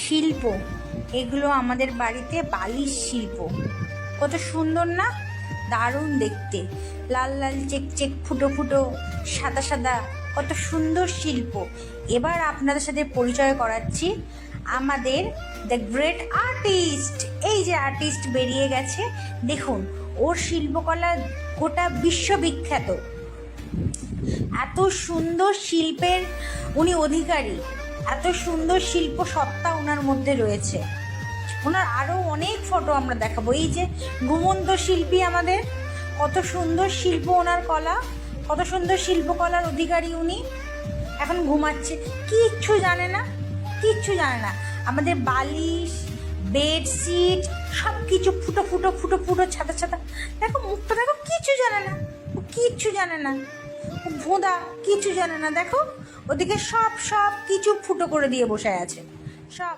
শিল্প, এগুলো আমাদের বাড়িতে বালিশ শিল্প। কত সুন্দর না, দারুণ দেখতে, লাল লাল চেক ফুটো ফুটো সাদা সাদা, কত সুন্দর শিল্প। এবার আপনাদের সাথে পরিচয় করাচ্ছি আমাদের দ্য গ্রেট আর্টিস্ট। এই যে আর্টিস্ট বেরিয়ে গেছে, দেখুন ওর শিল্পকলা গোটা বিশ্ববিখ্যাত। এত সুন্দর শিল্পের উনি অধিকারী, এত সুন্দর শিল্প সত্তা ওনার মধ্যে রয়েছে। ওনার আরও অনেক ফটো আমরা দেখাবো। এই যে ঘুমন্ত শিল্পী আমাদের, কত সুন্দর শিল্প ওনার কলা, কত সুন্দর শিল্পকলার অধিকারী উনি। এখন ঘুমাচ্ছে, কিচ্ছু জানে না, কিচ্ছু জানে না। আমাদের বালিশ, বেডশিট সব কিছু ফুটো ফুটো ফুটো ফুটো ছাতা ছাতা, দেখো মুখটা দেখো, কিচ্ছু জানে না, ও কিচ্ছু জানে না, ও ভোঁদা, কিচ্ছু জানে না। দেখো ওদিকে সব কিছু ফুটো করে দিয়ে বসে আছে সব।